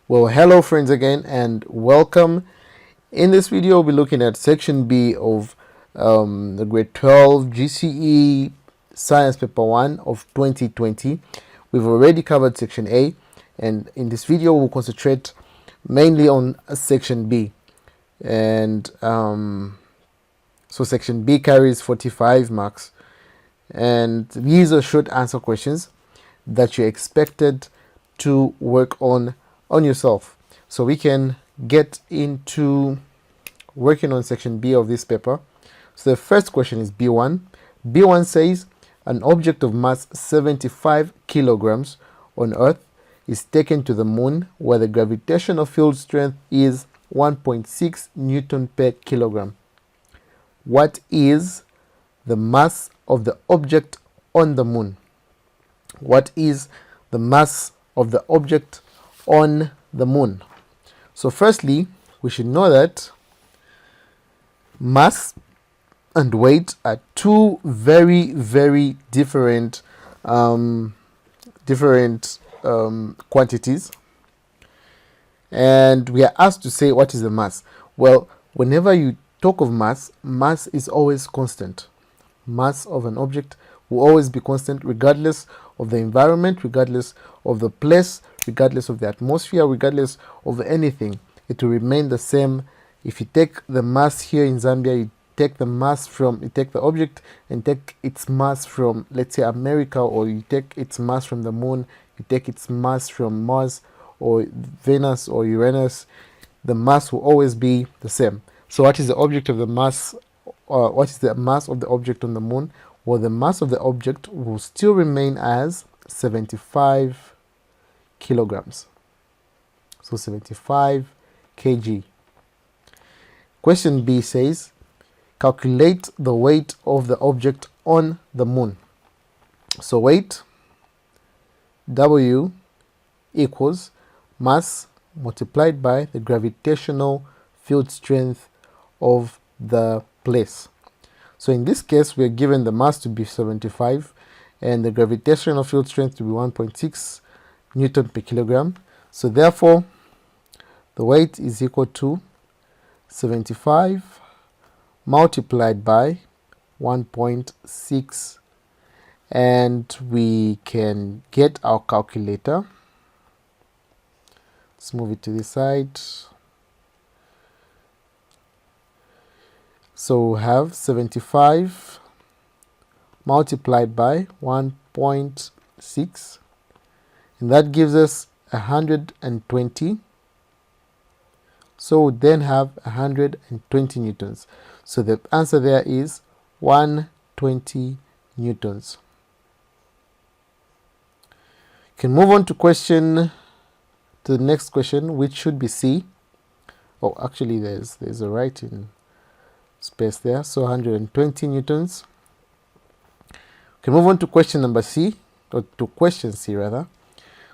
Well, hello friends again and welcome. In this video, we'll be looking at section B of the grade 12 GCE science paper 1 of 2020. We've already covered section A, and in this video we'll concentrate mainly on section B. And so section B carries 45 marks, and these are short answer questions that you're expected to work on yourself. So we can get into working on section B of this paper. So the first question is B1. B1 says an object of mass 75 kilograms on Earth is taken to the moon where the gravitational field strength is 1.6 Newton per kilogram. What is the mass of the object on the moon? What is the mass of the object on the moon? So firstly, we should know that mass and weight are two very different quantities, and we are asked to say what is the mass. Well, whenever you talk of mass, mass is always constant. Mass of an object will always be constant regardless of the environment, regardless of the place, regardless of the atmosphere, regardless of anything. It will remain the same. If you take the mass here in Zambia, you take the object and take its mass from, let's say, America, or you take its mass from the moon, you take its mass from Mars or Venus or Uranus, the mass will always be the same. So what is the object of the mass, or what is the mass of the object on the moon? Well, the mass of the object will still remain as 75 kilograms. So 75 kg. Question B says, calculate the weight of the object on the moon. So weight, W, equals mass multiplied by the gravitational field strength of the place. So in this case, we are given the mass to be 75 and the gravitational field strength to be 1.6 Newton per kilogram. So therefore, the weight is equal to 75 multiplied by 1.6, and we can get our calculator. Let's move it to this side. So we have 75 multiplied by 1.6, and that gives us 120. So we then have 120 newtons. So the answer there is 120 newtons. You can move on to the next question, which should be C. Oh, actually there's a writing space there, so 120 newtons. We can move on to question number C, or to question C rather.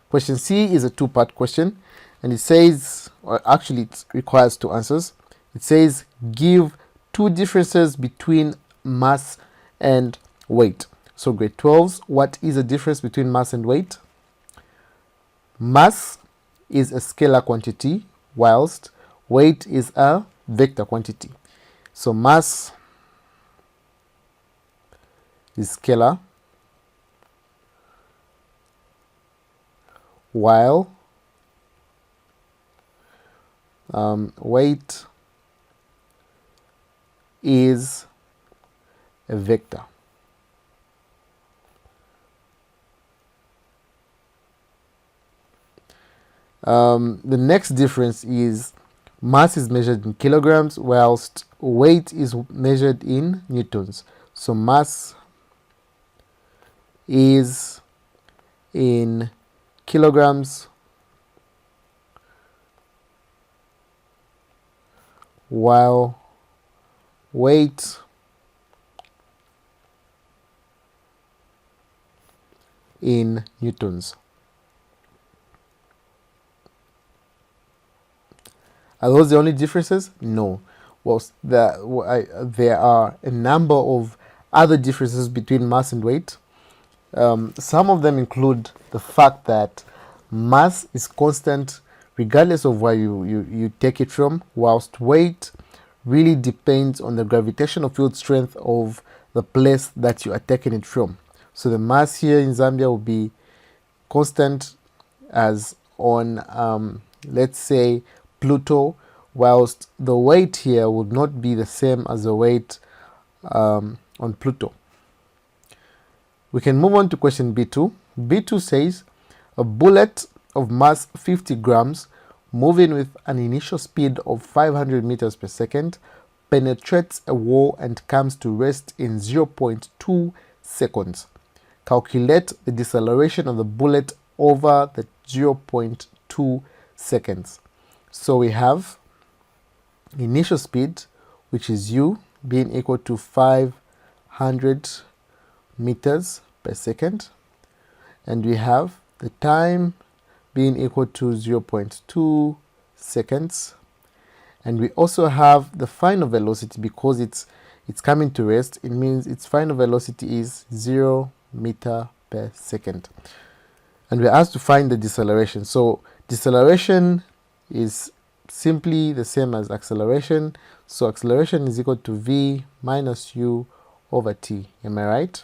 Question C is a two-part question, and it says, or actually it requires two answers. It says, give two differences between mass and weight. So grade 12s, what is the difference between mass and weight? Mass is a scalar quantity, whilst weight is a vector quantity. So mass is scalar, while weight is a vector. The next difference is mass is measured in kilograms, whilst weight is measured in newtons. So mass is in kilograms, while weight in newtons. Are those the only differences? No. Well, there are a number of other differences between mass and weight. Some of them include the fact that mass is constant regardless of where you take it from, whilst weight really depends on the gravitational field strength of the place that you are taking it from. So the mass here in Zambia will be constant as on, let's say, Pluto, whilst the weight here would not be the same as the weight on Pluto. We can move on to question B2. B2 says, a bullet of mass 50 grams moving with an initial speed of 500 meters per second penetrates a wall and comes to rest in 0.2 seconds. Calculate the deceleration of the bullet over the 0.2 seconds. So we have initial speed, which is u, being equal to 500 meters per second, and we have the time being equal to 0.2 seconds, and we also have the final velocity. Because it's coming to rest, it means its final velocity is 0 meter per second, and we're asked to find the deceleration. So deceleration is simply the same as acceleration, so acceleration is equal to v minus u over t. Am I right?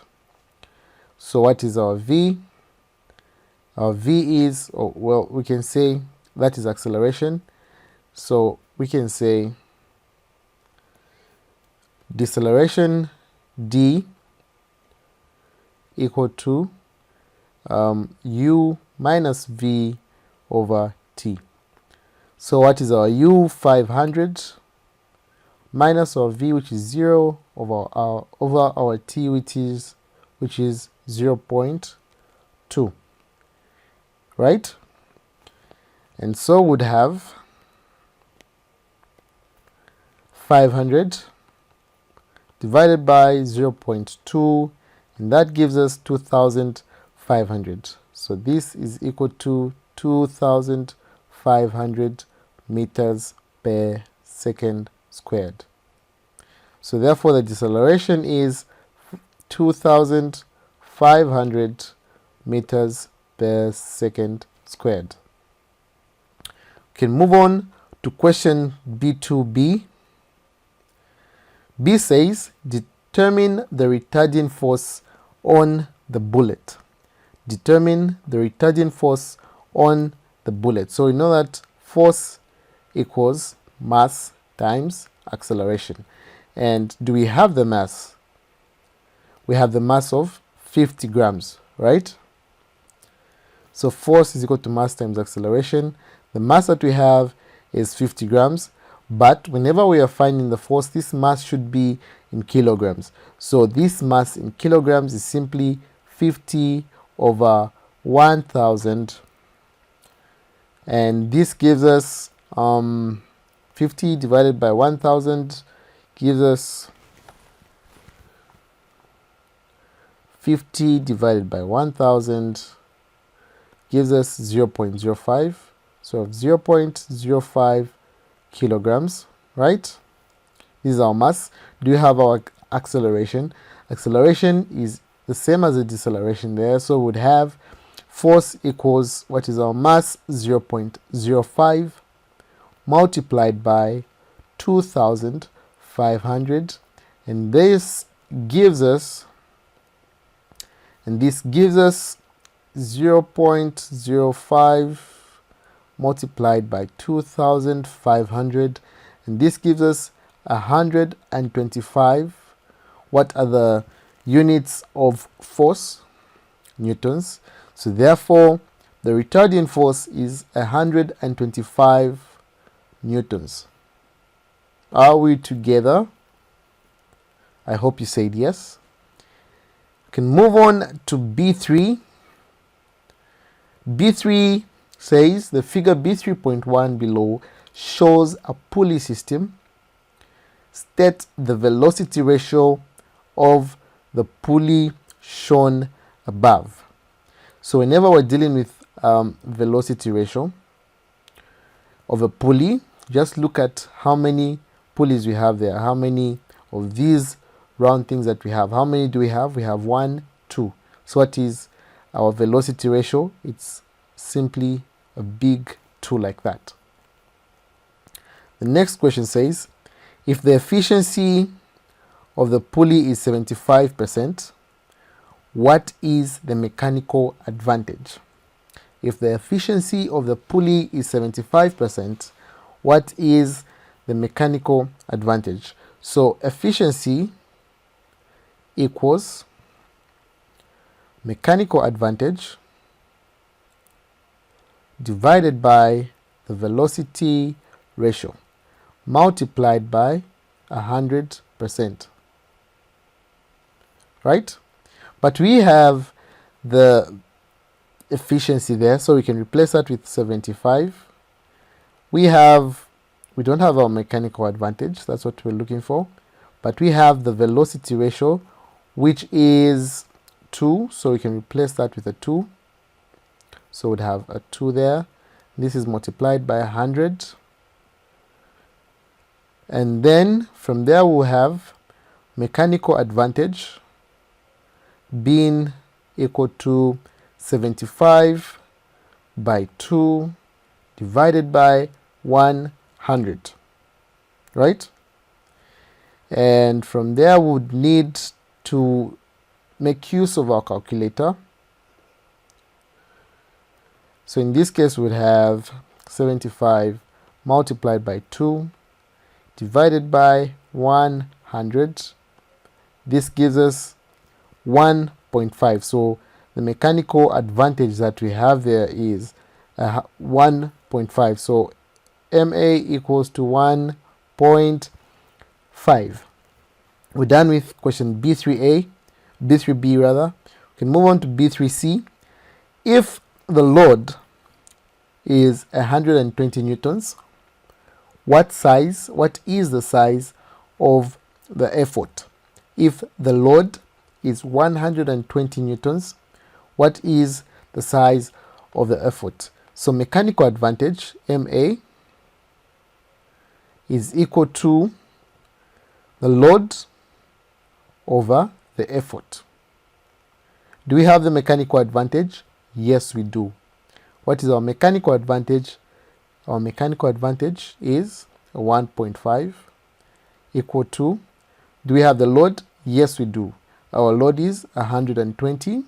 So what is our v? Our v is, oh, well, we can say that is acceleration, so we can say deceleration d equal to u minus v over t. So what is our u? 500 minus our v, which is 0, over our t, which is 0.2, right? And so would have 500 divided by 0.2, and that gives us 2,500. So this is equal to 2,500 meters per second squared. So therefore the deceleration is 2,500 meters per second squared. We can move on to question B2b. B says, determine the retarding force on the bullet. Determine the retarding force on the bullet. So we know that force equals mass times acceleration. And do we have the mass? We have the mass of 50 grams, right? So force is equal to mass times acceleration. The mass that we have is 50 grams. But whenever we are finding the force, this mass should be in kilograms. So this mass in kilograms is simply 50 over 1,000. And this gives us 50 divided by 1,000 gives us 50 divided by 1,000 gives us 0.05. So 0.05 kilograms, right? This is our mass. Do you have our acceleration? Acceleration is the same as the deceleration there, so we would have force equals, what is our mass? 0.05 multiplied by 2,500, and this gives us 0.05 multiplied by 2,500, and this gives us 125. What are the units of force? Newtons. So therefore the retarding force is 125 newtons. Are we together? I hope you said yes. We can move on to B3. B3 says the figure B3.1 below shows a pulley system. State the velocity ratio of the pulley shown above. So whenever we're dealing with velocity ratio of a pulley, just look at how many pulleys we have there, how many of these round things that we have. How many do we have? We have 1, 2. So what is our velocity ratio? It's simply a big 2. 2 like that. The next question says, if the efficiency of the pulley is 75%, what is the mechanical advantage? If the efficiency of the pulley is 75%, what is the mechanical advantage? So efficiency equals mechanical advantage divided by the velocity ratio multiplied by 100%. Right? But we have the efficiency there, so we can replace that with 75. We don't have our mechanical advantage, that's what we're looking for, but we have the velocity ratio, which is 2, so we can replace that with a 2. So we'd have a 2 there. This is multiplied by 100. And then from there we'll have mechanical advantage being equal to 75 by 2 divided by 100, right? And from there we would need to make use of our calculator. So in this case we would have 75 multiplied by 2 divided by 100. This gives us 1.5. So the mechanical advantage that we have there is 1.5. So MA equals to 1.5. We're done with question B3B rather. We can move on to B3C. If the load is 120 newtons, what is the size of the effort? If the load is 120 newtons, what is the size of the effort? So mechanical advantage, MA, is equal to the load over the effort. Do we have the mechanical advantage? Yes, we do. What is our mechanical advantage? Our mechanical advantage is 1.5 equal to, do we have the load? Yes, we do. Our load is 120.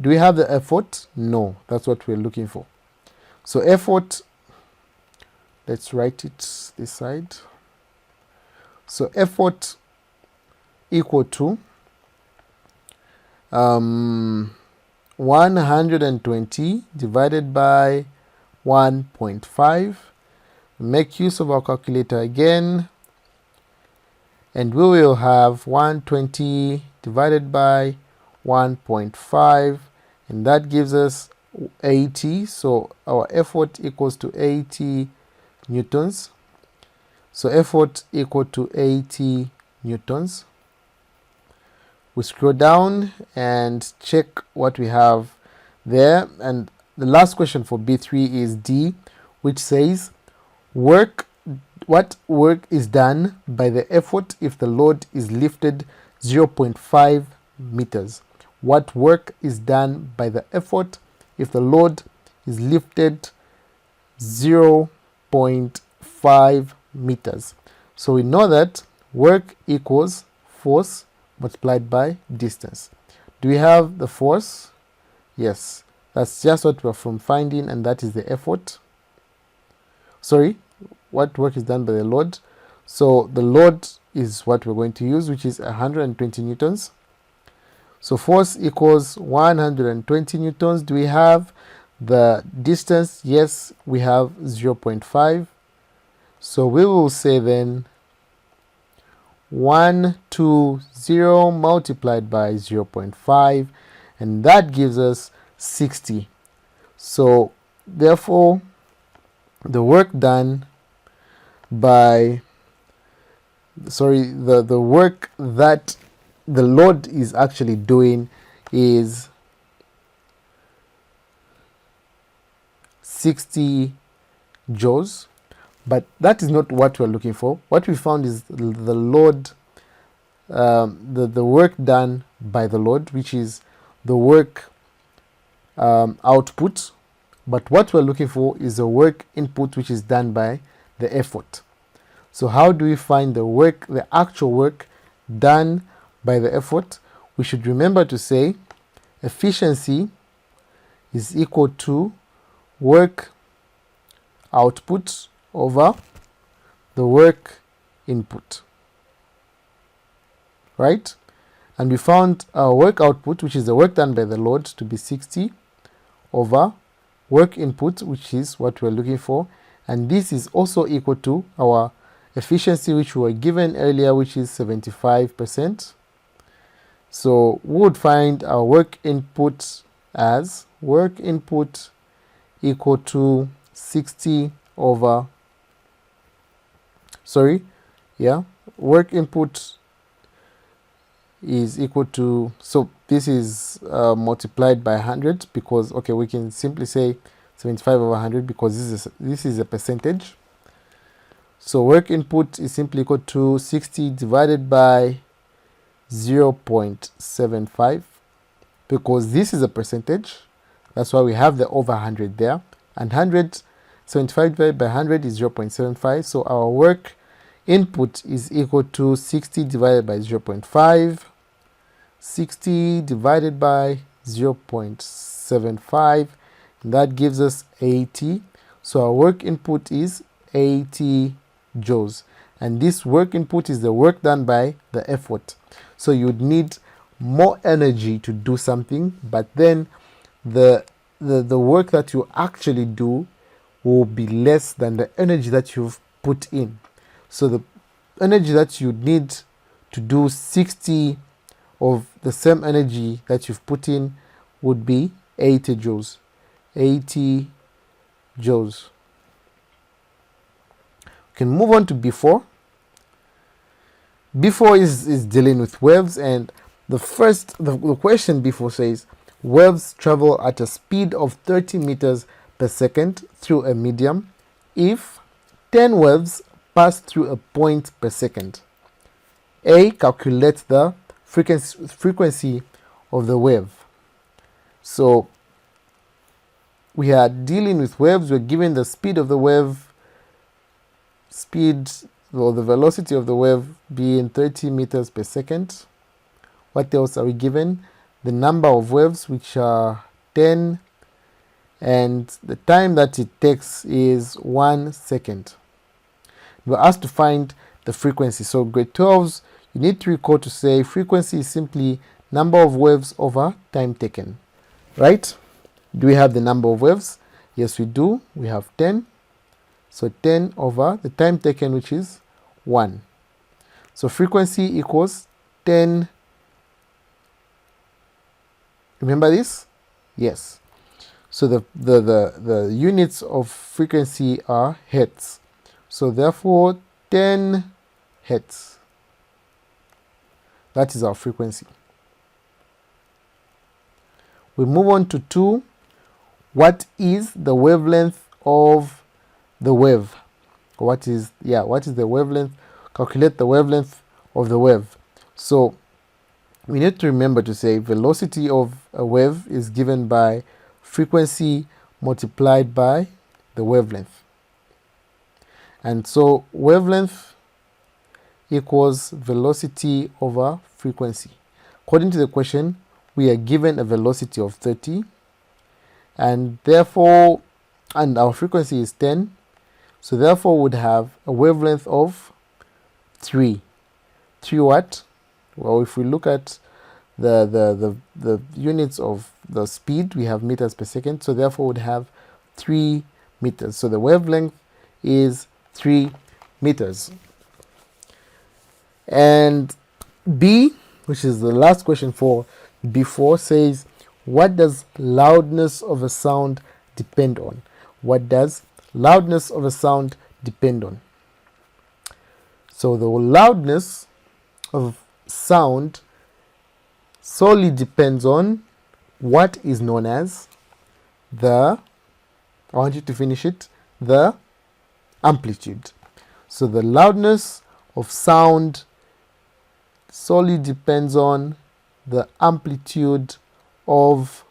Do we have the effort? No, that's what we're looking for. So effort, let's write it this side. So effort equal to 120 divided by 1.5. Make use of our calculator again, and we will have 120 divided by 1.5, and that gives us 80. So our effort equals to 80 newtons. So effort equal to 80 newtons. We scroll down and check what we have there, and the last question for B3 is D, which says what work is done by the effort if the load is lifted 0.5 meters. What work is done by the effort if the load is lifted 0.5 meters? So we know that work equals force multiplied by distance. Do we have the force? Yes, that's just what we're from finding, and that is the effort. Sorry, what work is done by the load? So the load is what we're going to use, which is 120 newtons. So force equals 120 newtons. Do we have the distance? Yes, we have 0.5. So we will say then 120 multiplied by 0.5, and that gives us 60. So therefore the work done by the work that the load is actually doing is 60 joules, but that is not what we're looking for. What we found is the load, the work done by the load, which is the work output but what we're looking for is a work input which is done by the effort. So how do we find the actual work done by the effort? We should remember to say efficiency is equal to work output over the work input, right? And we found our work output, which is the work done by the load, to be 60 over work input, which is what we're looking for. And this is also equal to our efficiency, which we were given earlier, which is 75%. So we would find our work input as work input equal to 60 over, work input is equal to, so this is multiplied by 100, because, okay, we can simply say 75 over 100 because this is a percentage. So work input is simply equal to 60 divided by 0.75, because this is a percentage. That's why we have the over 100 there. And 75 divided by 100 is 0.75. So our work input is equal to 60 divided by 0.5. 60 divided by 0.75. And that gives us 80. So our work input is 80 joules. And this work input is the work done by the effort. So you'd need more energy to do something, but then the work that you actually do will be less than the energy that you've put in. So the energy that you need to do 60 of the same energy that you've put in would be 80 joules. 80 joules. We can move on to B4. B4 is dealing with waves, and the question B4 says waves travel at a speed of 30 meters per second through a medium if 10 waves pass through a point per second. A, calculate the frequency of the wave. So we are dealing with waves. We're given the speed of the wave, or the velocity of the wave being 30 meters per second. What else are we given? The number of waves, which are 10, and the time that it takes is 1 second. We're asked to find the frequency. So grade 12s, you need to recall to say frequency is simply number of waves over time taken, right? Do we have the number of waves? Yes, we do. We have 10. So 10 over the time taken, which is 1. So frequency equals 10. Remember this? Yes. So the units of frequency are hertz. So therefore 10 hertz. That is our frequency. We move on to 2. What is the wavelength of the wave? What is the wavelength? Calculate the wavelength of the wave. So we need to remember to say velocity of a wave is given by frequency multiplied by the wavelength. And so wavelength equals velocity over frequency. According to the question, we are given a velocity of 30, and therefore, and our frequency is 10, so therefore we would have a wavelength of 3. 3 what? Well, if we look at the units of the speed, we have meters per second, so therefore we would have 3 meters. So the wavelength is 3 meters. And B, which is the last question for B4, says, what does loudness of a sound depend on? What does loudness of a sound depend on? So the loudness of sound solely depends on what is known as the, I want you to finish it, the amplitude. So the loudness of sound solely depends on the amplitude of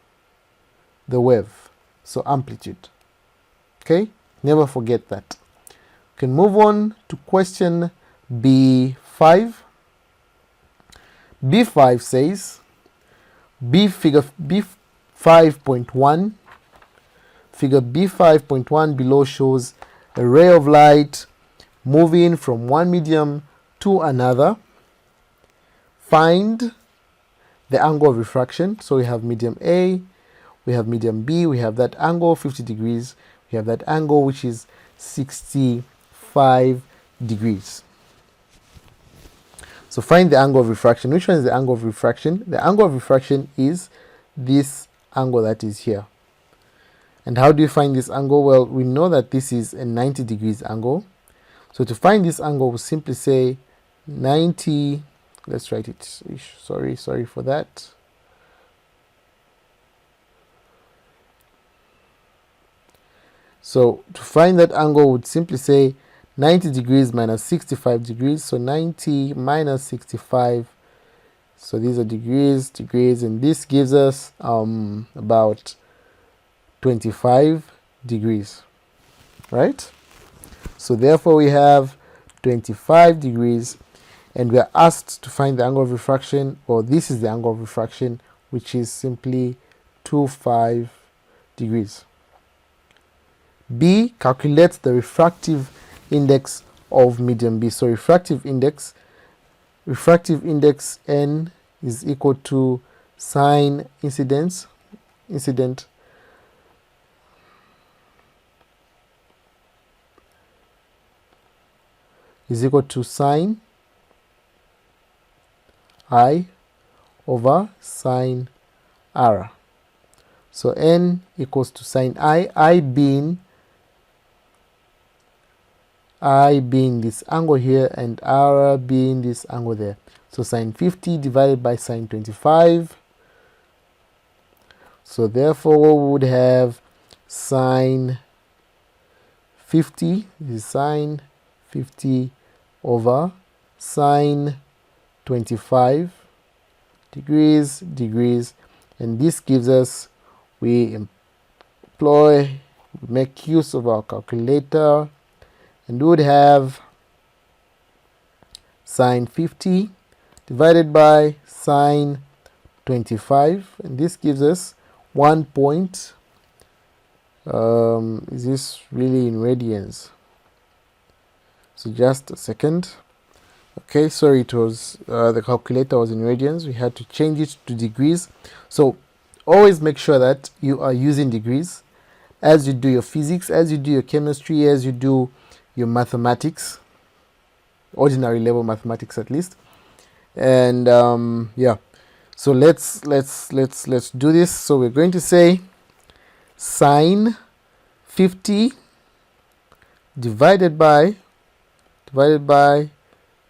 the wave. So amplitude. Okay, never forget that. We can move on to question B5. B5 says figure B5.1. Figure B5.1 below shows a ray of light moving from one medium to another. Find the angle of refraction. So we have medium A, we have medium B, we have that angle 50 degrees, we have that angle which is 65 degrees. So find the angle of refraction. Which one is the angle of refraction? The angle of refraction is this angle that is here. And how do you find this angle? Well, we know that this is a 90 degrees angle. So to find this angle, we'll simply say 90. Let's write it. Sorry for that. So to find that angle, would simply say 90 degrees minus 65 degrees. So 90 minus 65. So these are degrees, and this gives us about 25 degrees, right? So therefore we have 25 degrees, and we are asked to find the angle of refraction, or this is the angle of refraction, which is simply 25 degrees. B, calculates the refractive index of medium B. So refractive index N is equal to sine incident is equal to sine I over sine R. So N equals to sine I being this angle here and R being this angle there. So sine 50 divided by sine 25. So therefore we would have sine 50, this is sine 50 over sine 25 degrees, and this gives us, we make use of our calculator, and we would have sine 50 divided by sine 25, and this gives us 1 point. Is this really in radians? So just a second. Okay, sorry, it was the calculator was in radians. We had to change it to degrees. So always make sure that you are using degrees as you do your physics, as you do your chemistry, as you do your mathematics, ordinary level mathematics at least. And yeah, so let's do this. So we're going to say sine 50 divided by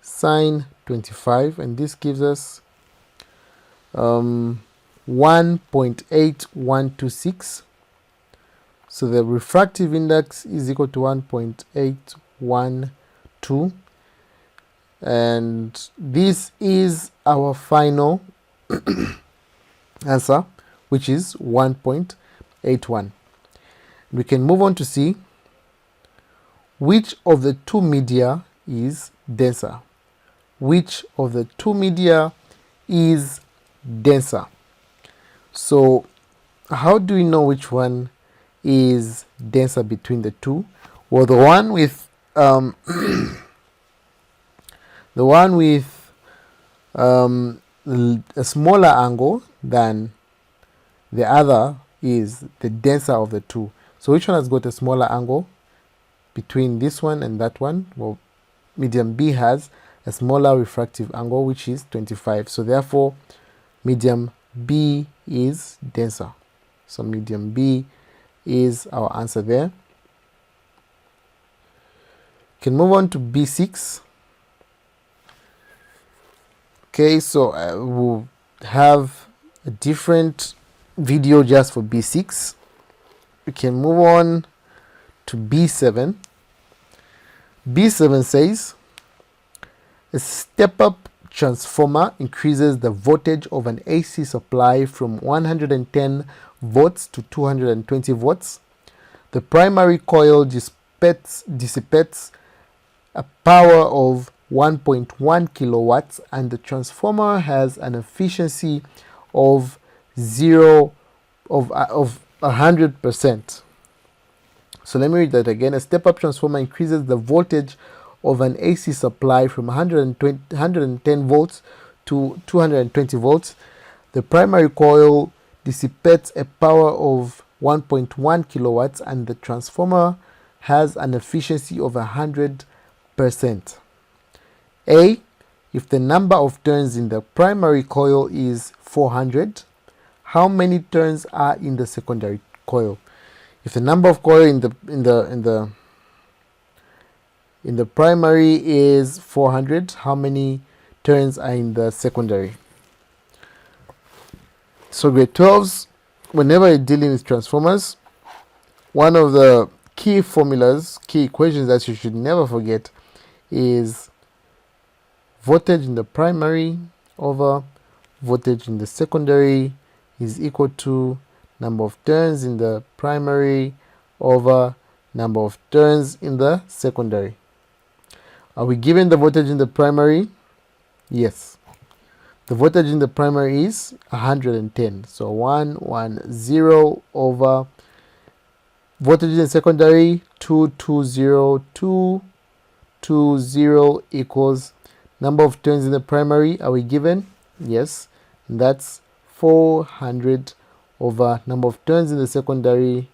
sine 25, and this gives us 1.8126. So the refractive index is equal to 1.812, and this is our final answer, which is 1.81. We can move on to see which of the two media is denser. Which of the two media is denser? So how do we know which one is denser between the two? Well, the one with a smaller angle than the other is the denser of the two. So which one has got a smaller angle between this one and that one? Well, medium B has a smaller refractive angle, which is 25. So therefore medium B is denser. So medium B is our answer there. Can move on to B6. Okay, so we'll have a different video just for B6. We can move on to B7. B7 says a step-up transformer increases the voltage of an AC supply from 110 volts to 220 volts. The primary coil dissipates a power of 1.1 kilowatts, and the transformer has an efficiency of 100%. So let me read that again. A step-up transformer increases the voltage of an AC supply from 110 volts to 220 volts. The primary coil dissipates a power of 1.1 kilowatts, and the transformer has an efficiency of 100%. A. If the number of turns in the primary coil is 400, how many turns are in the secondary coil? If the number of coil in the primary is 400, how many turns are in the secondary? So grade 12s, whenever you're dealing with transformers, one of the key formulas, key equations that you should never forget is voltage in the primary over voltage in the secondary is equal to number of turns in the primary over number of turns in the secondary. Are we given the voltage in the primary? Yes. The voltage in the primary is 110. So 110 over voltage in the secondary 220 equals number of turns in the primary. Are we given? Yes. And that's 400 over number of turns in the secondary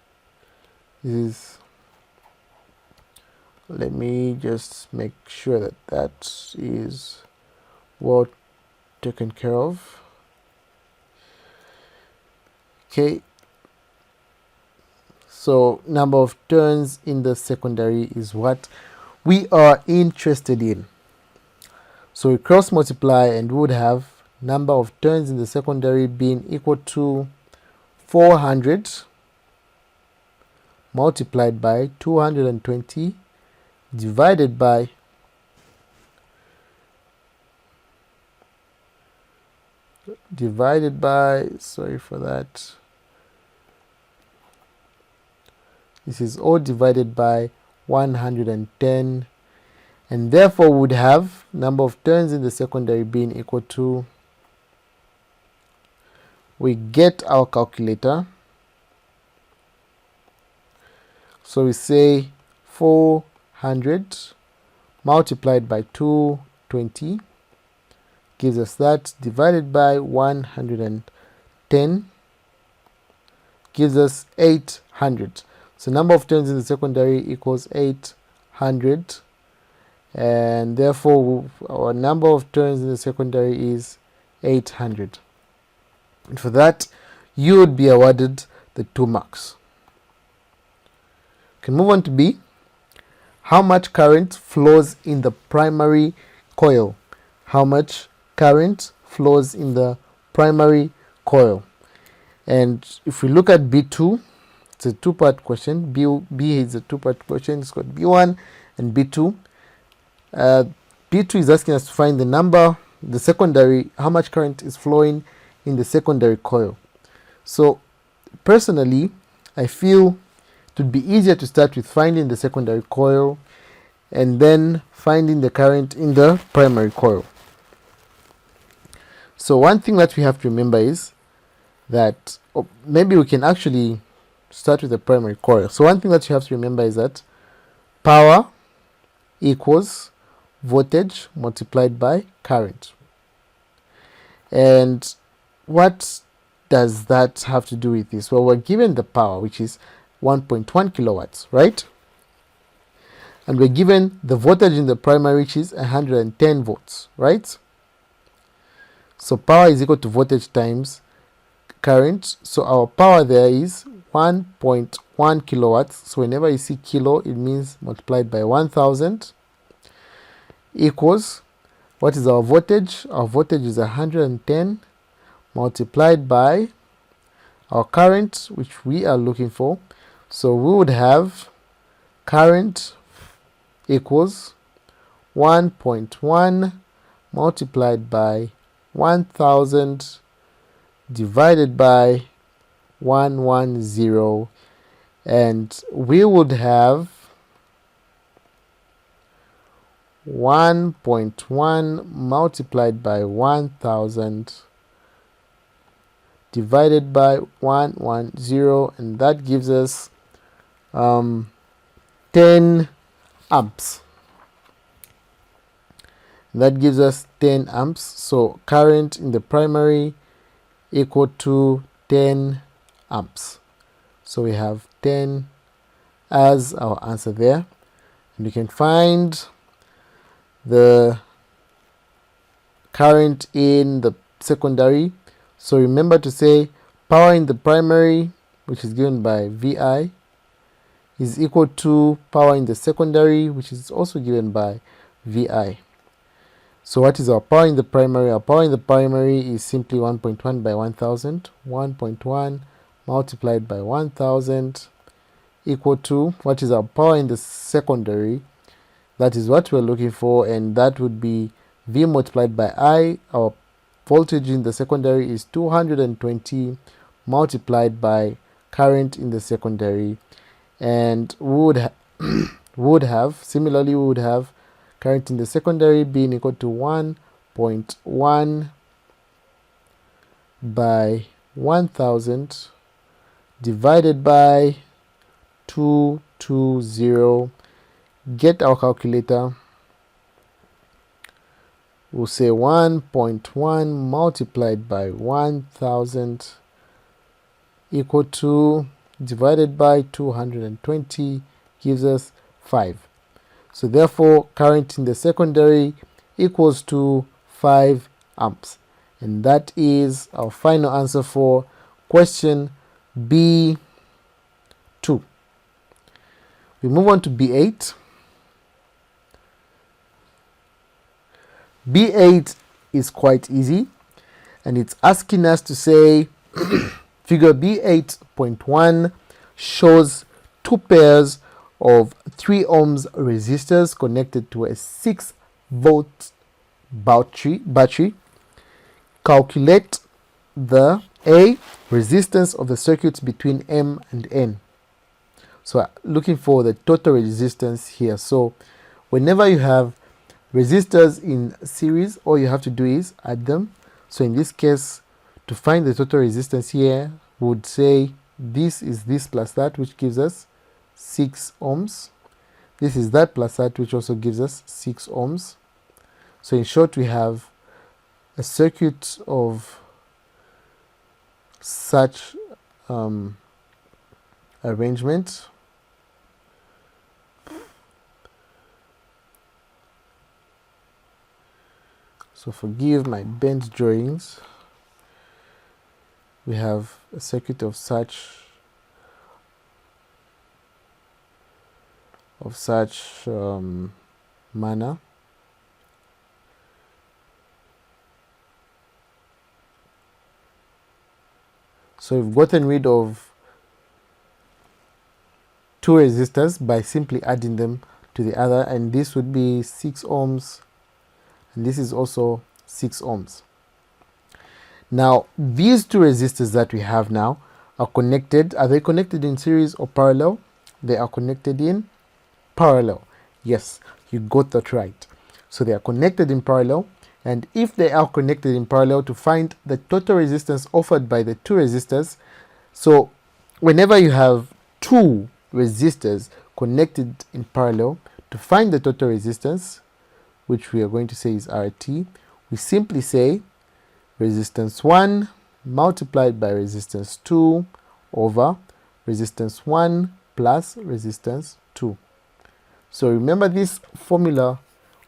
is, let me just make sure that that is well taken care of. Okay, so number of turns in the secondary is what we are interested in. So we cross multiply and we would have number of turns in the secondary being equal to 400 multiplied by 220 divided by sorry for that, this is all divided by 110, and therefore would have number of turns in the secondary being equal to, we get our calculator, so we say 400 multiplied by 220 gives us that, divided by 110 gives us 800. So number of turns in the secondary equals 800, and therefore our number of turns in the secondary is 800. And for that, you would be awarded the 2 marks. We can move on to B. How much current flows in the primary coil? How much current flows in the primary coil? And if we look at B2, it's a 2-part question. B is a 2-part question. It's got B1 and B2. B2 is asking us to find the number, the secondary, how much current is flowing in the secondary coil. So personally, I feel it would be easier to start with finding the secondary coil and then finding the current in the primary coil. So one thing that we have to remember is that, maybe we can actually start with the primary coil. So one thing that you have to remember is that power equals voltage multiplied by current. And what does that have to do with this? Well, we're given the power, which is 1.1 kilowatts, right? And we're given the voltage in the primary, which is 110 volts, right? So power is equal to voltage times current. So our power there is 1.1 kilowatts. So whenever you see kilo, it means multiplied by 1000 equals, what is our voltage? Our voltage is 110 multiplied by our current, which we are looking for. So we would have current equals 1.1 multiplied by 1000 divided by 110, and we would have 1.1 multiplied by 1000 divided by 110, and that gives us 10 amps. That gives us 10 amps. So current in the primary equal to 10 amps. So we have 10 as our answer there, and we can find the current in the secondary. So remember to say power in the primary, which is given by VI, is equal to power in the secondary, which is also given by VI. So what is our power in the primary? Our power in the primary is simply 1.1 by 1000. 1.1 multiplied by 1000 equal to, what is our power in the secondary? That is what we're looking for, and that would be V multiplied by I. Our voltage in the secondary is 220 multiplied by current in the secondary, and we would have current in the secondary being equal to 1.1 by 1000 divided by 220. Get our calculator. We'll say 1.1 multiplied by 1000 equal to, divided by 220 gives us 5. So therefore current in the secondary equals to 5 amps, and that is our final answer for question B2. We move on to B8. B8 is quite easy, and it's asking us to say figure B8.1 shows two pairs of 3 ohms resistors connected to a 6 volt battery. Calculate the A, resistance of the circuits between M and N. So looking for the total resistance here. So whenever you have resistors in series, all you have to do is add them. So in this case, to find the total resistance here, we would say this is this plus that, which gives us 6 ohms. This is that plus that, which also gives us 6 ohms. So in short, we have a circuit of such arrangement. So forgive my bent drawings. We have a circuit of such manner. So we've gotten rid of 2 resistors by simply adding them to the other, and this would be 6 ohms, and this is also 6 ohms. Now these 2 resistors that we have now are connected. Are they connected in series or parallel? They are connected in parallel. Yes, you got that right. So they are connected in parallel, and if they are connected in parallel, to find the total resistance offered by the 2 resistors, so whenever you have 2 resistors connected in parallel, to find the total resistance, which we are going to say is RT, we simply say resistance 1 multiplied by resistance 2 over resistance 1 plus resistance 2. So remember, this formula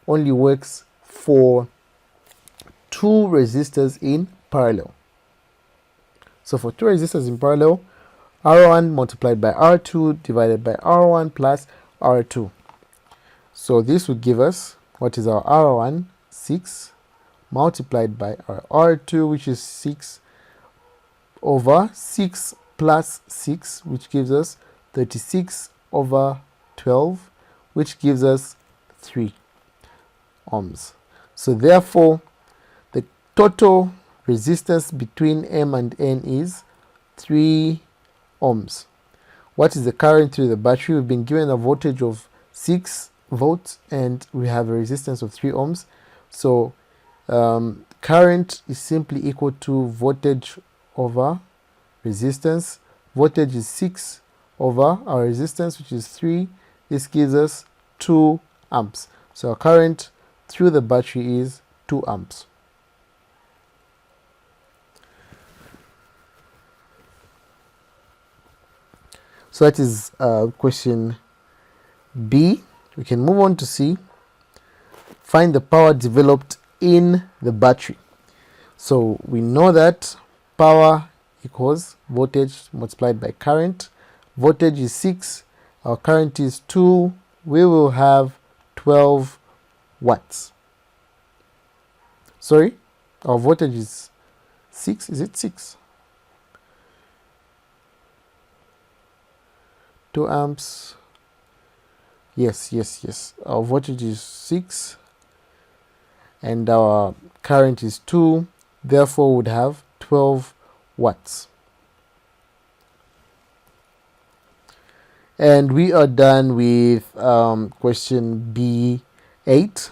only works for 2 resistors in parallel. So for 2 resistors in parallel, R1 multiplied by R2 divided by R1 plus R2. So this would give us, what is our R1? 6 multiplied by our R2, which is 6 over 6 plus 6, which gives us 36 over 12, which gives us 3 ohms. So therefore, the total resistance between M and N is 3 ohms. what is the current through the battery? We've been given a voltage of 6 volts and we have a resistance of 3 ohms. So current is simply equal to voltage over resistance. Voltage is 6 over our resistance, which is 3. This gives us 2 amps. So our current through the battery is 2 amps. So that is question B. We can move on to C. Find the power developed in the battery. So we know that power equals voltage multiplied by current. Voltage is 6, our current is 2, we will have 12 watts. Sorry, our voltage is 6, is it 6? 2 amps. Yes. Our voltage is 6 and our current is 2, therefore would have 12 watts. And we are done with question B8.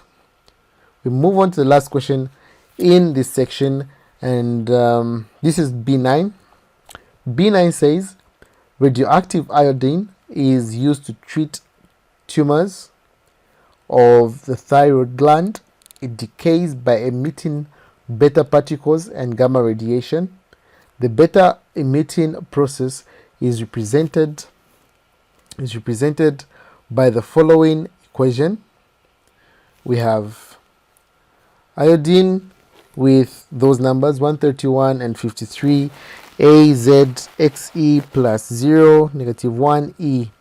We move on to the last question in this section, and this is B9. B9 says radioactive iodine is used to treat tumors of the thyroid gland. It decays by emitting beta particles and gamma radiation. The beta emitting process is represented by the following equation. We have iodine with those numbers 131 and 53, AZXE plus 0, -1E.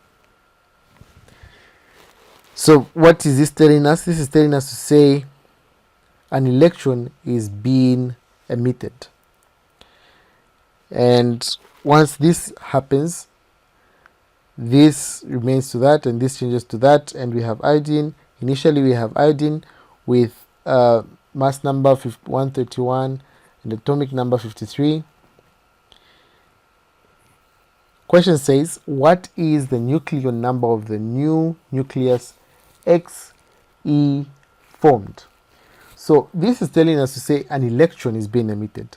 So what is this telling us? This is telling us to say an electron is being emitted. And once this happens, this remains to that and this changes to that, and we have iodine. Initially we have iodine with mass number 131 and atomic number 53. Question says, what is the nucleon number of the new nucleus XE formed? So this is telling us to say an electron is being emitted.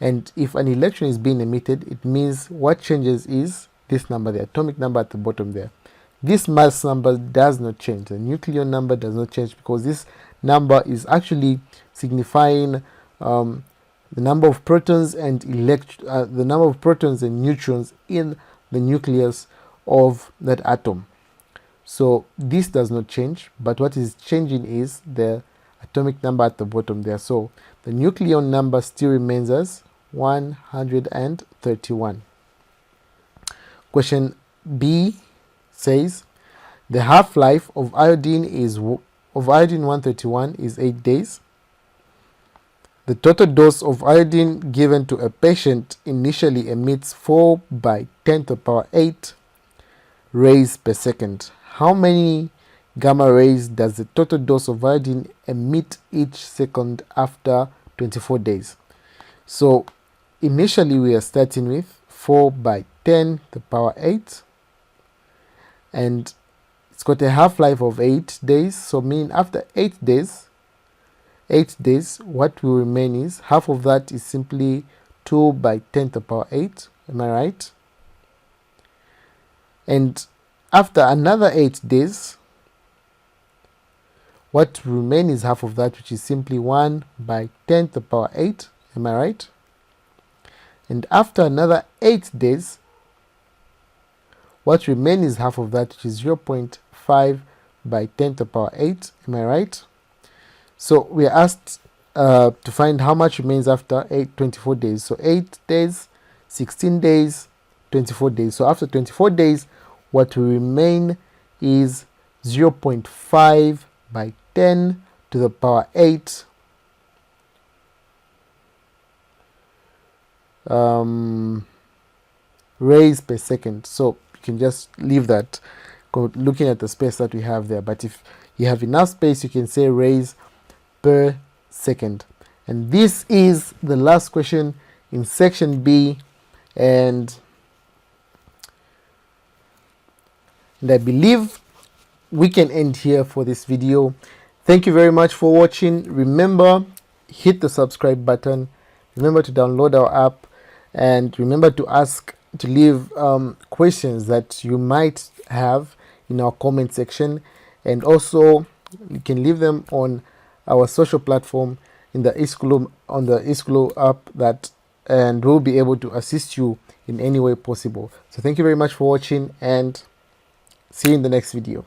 And if an electron is being emitted, it means what changes is this number, the atomic number at the bottom there. This mass number does not change. The nucleon number does not change because this number is actually signifying the number of protons and the number of protons and neutrons in the nucleus of that atom. So this does not change, but what is changing is the atomic number at the bottom there. So the nucleon number still remains as 131. Question B says the half-life of iodine 131 is 8 days. The total dose of iodine given to a patient initially emits 4 by 10 to the power 8 rays per second. How many gamma rays does the total dose of iodine emit each second after 24 days? So initially we are starting with 4 by 10 to the power 8, and it's got a half-life of 8 days, so meaning after 8 days, what will remain is half of that is simply 2 by 10 to the power 8. Am I right? And after another 8 days, what will remain is half of that, which is simply 1 by 10 to the power 8. Am I right? And after another 8 days, what remains is half of that, which is 0.5 by 10 to the power 8. Am I right? So we are asked to find how much remains after 24 days. So 8 days, 16 days, 24 days. So after 24 days, what will remain is 0.5 by 10 to the power 8 rays per second. So you can just leave that looking at the space that we have there. But if you have enough space, you can say rays per second. And this is the last question in section B, and And I believe we can end here for this video. Thank you very much for watching. Remember, hit the subscribe button. Remember to download our app, and remember to leave questions that you might have in our comment section, and also you can leave them on our social platform in the eSchool app, and we'll be able to assist you in any way possible. So thank you very much for watching, and see you in the next video.